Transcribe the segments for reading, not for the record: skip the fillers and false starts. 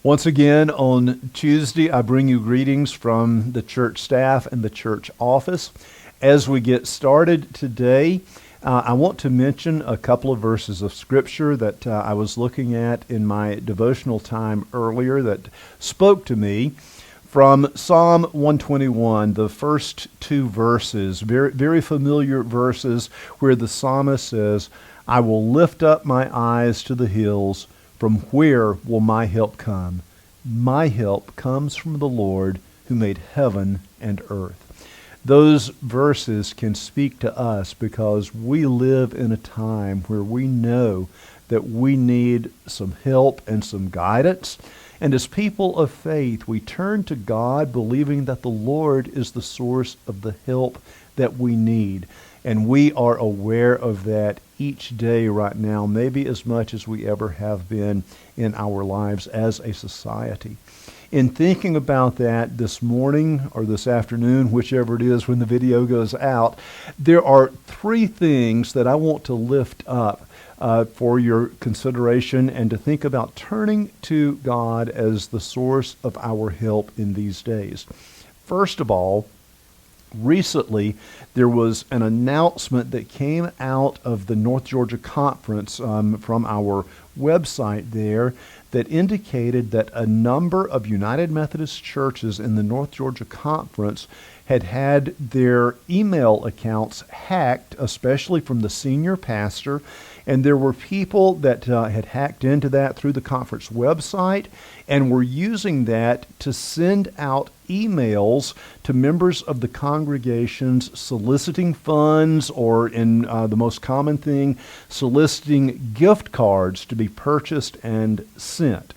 Once again, on Tuesday, I bring you greetings from the church staff and the church office. As we get started today, I want to mention a couple of verses of Scripture that I was looking at in my devotional time earlier that spoke to me. From Psalm 121, the first two verses, very, very familiar verses where the psalmist says, "I will lift up my eyes to the hills. From where will my help come? My help comes from the Lord who made heaven and earth." Those verses can speak to us because we live in a time where we know that we need some help and some guidance. And as people of faith, we turn to God believing that the Lord is the source of the help that we need. And we are aware of that each day right now, maybe as much as we ever have been in our lives as a society. In thinking about that this morning or this afternoon, whichever it is when the video goes out, there are three things that I want to lift up for your consideration and to think about turning to God as the source of our help in these days. First of all, recently, there was an announcement that came out of the North Georgia Conference from our website there that indicated that a number of United Methodist churches in the North Georgia Conference had their email accounts hacked, especially from the senior pastor. And there were people that had hacked into that through the conference website and were using that to send out emails to members of the congregations soliciting funds, or in the most common thing, soliciting gift cards to be purchased and sent.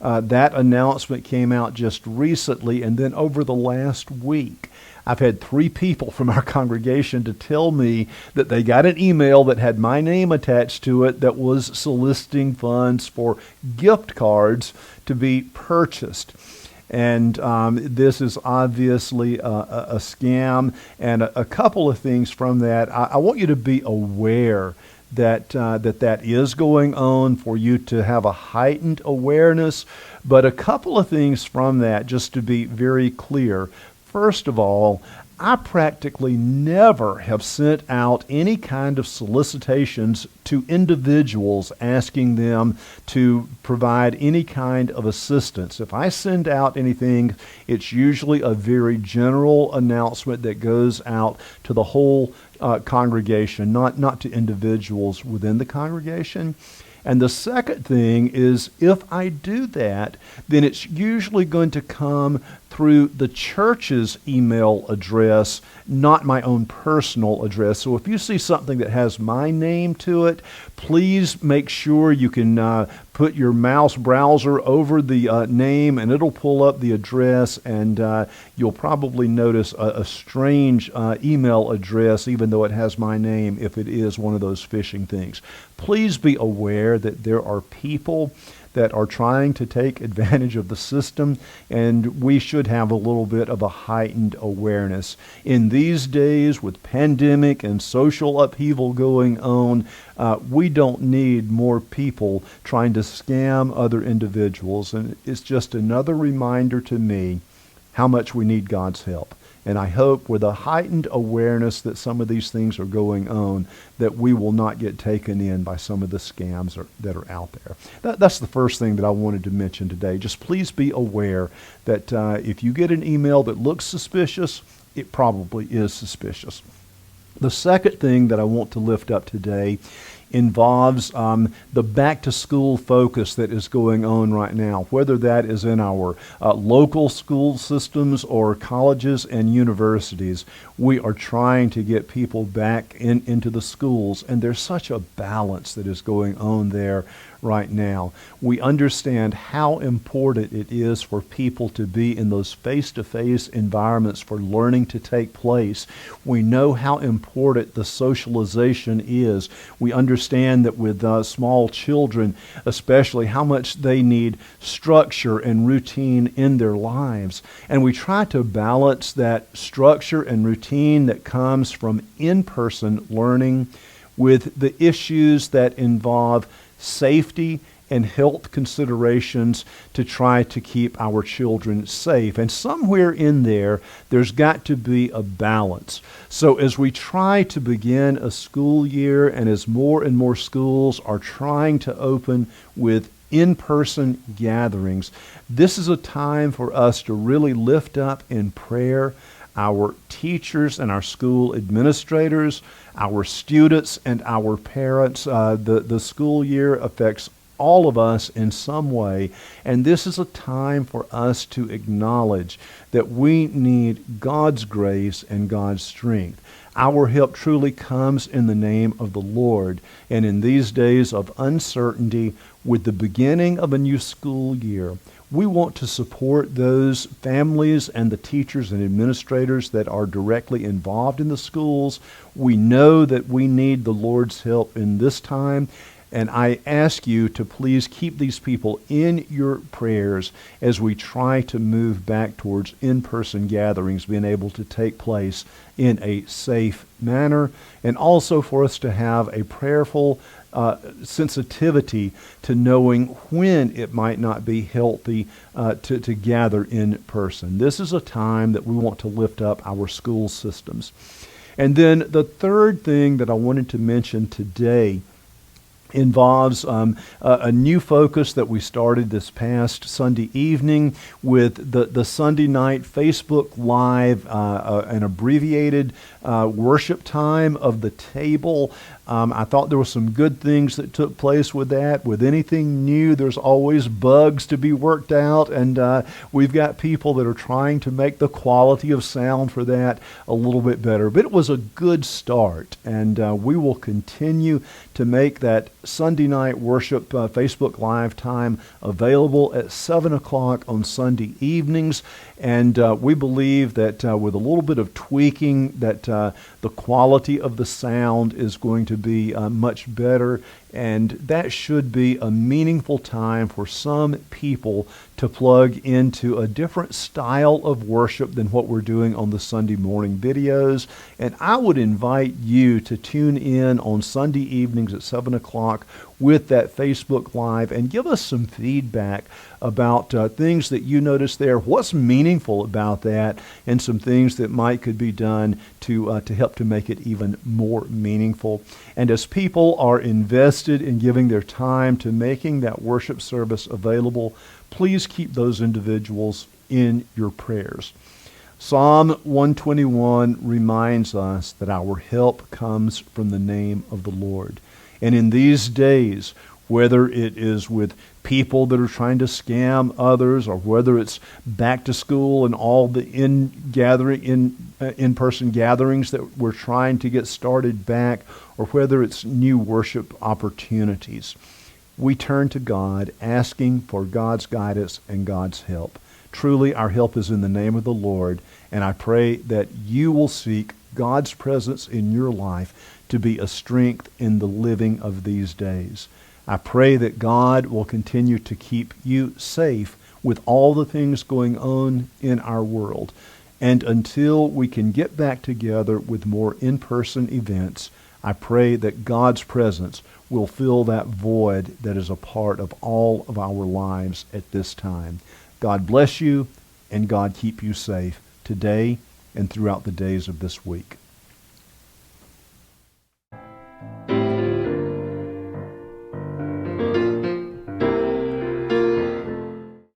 That announcement came out just recently, and then over the last week, I've had 3 people from our congregation to tell me that they got an email that had my name attached to it that was soliciting funds for gift cards to be purchased. And this is obviously a scam. And a couple of things from that. I want you to be aware that that is going on, for you to have a heightened awareness. But a couple of things from that, just to be very clear. First of all, I practically never have sent out any kind of solicitations to individuals asking them to provide any kind of assistance. If I send out anything, it's usually a very general announcement that goes out to the whole congregation, not to individuals within the congregation. And the second thing is, if I do that, then it's usually going to come through the church's email address, not my own personal address. So if you see something that has my name to it, please make sure you can put your mouse browser over the name, and it'll pull up the address, and you'll probably notice a strange email address, even though it has my name, if it is one of those phishing things. Please be aware that there are people that are trying to take advantage of the system, and we should have a little bit of a heightened awareness. In these days, with pandemic and social upheaval going on, we don't need more people trying to scam other individuals. And it's just another reminder to me how much we need God's help. And I hope with a heightened awareness that some of these things are going on, that we will not get taken in by some of the scams that are out there. That's the first thing that I wanted to mention today. Just please be aware that if you get an email that looks suspicious, it probably is suspicious. The second thing that I want to lift up today involves the back-to-school focus that is going on right now, whether that is in our local school systems or colleges and universities. We are trying to get people back into the schools, and there's such a balance that is going on there right now. We understand how important it is for people to be in those face-to-face environments for learning to take place. We know how important the socialization is. We understand that with small children, especially, how much they need structure and routine in their lives. And we try to balance that structure and routine that comes from in-person learning with the issues that involve safety and health considerations to try to keep our children safe. And somewhere in there, there's got to be a balance. So as we try to begin a school year, and as more and more schools are trying to open with in-person gatherings, this is a time for us to really lift up in prayer our teachers and our school administrators, our students and our parents. The school year affects all of us in some way, and this is a time for us to acknowledge that we need God's grace and God's strength. Our help truly comes in the name of the Lord, and in these days of uncertainty, with the beginning of a new school year, we want to support those families and the teachers and administrators that are directly involved in the schools. We know that we need the Lord's help in this time, and I ask you to please keep these people in your prayers as we try to move back towards in-person gatherings being able to take place in a safe manner, and also for us to have a prayerful sensitivity to knowing when it might not be healthy to gather in person. This is a time that we want to lift up our school systems. And then the third thing that I wanted to mention today involves a new focus that we started this past Sunday evening with the Sunday night Facebook Live, an abbreviated worship time of the table. I thought there were some good things that took place with that. With anything new, there's always bugs to be worked out, and we've got people that are trying to make the quality of sound for that a little bit better. But it was a good start, and we will continue to make that Sunday night worship Facebook Live time available at 7 o'clock on Sunday evenings. And we believe that with a little bit of tweaking, that the quality of the sound is going to be much better. And that should be a meaningful time for some people to plug into a different style of worship than what we're doing on the Sunday morning videos. And I would invite you to tune in on Sunday evenings at 7 o'clock with that Facebook Live and give us some feedback about things that you notice there, what's meaningful about that, and some things that could be done to help to make it even more meaningful. And as people are invested in giving their time to making that worship service available, please keep those individuals in your prayers. Psalm 121 reminds us that our help comes from the name of the Lord. And in these days, whether it is with people that are trying to scam others, or whether it's back to school and all the in-person gatherings that we're trying to get started back, or whether it's new worship opportunities, we turn to God asking for God's guidance and God's help. Truly, our help is in the name of the Lord, and I pray that you will seek God's presence in your life to be a strength in the living of these days. I pray that God will continue to keep you safe with all the things going on in our world. And until we can get back together with more in-person events, I pray that God's presence will fill that void that is a part of all of our lives at this time. God bless you, and God keep you safe today and throughout the days of this week.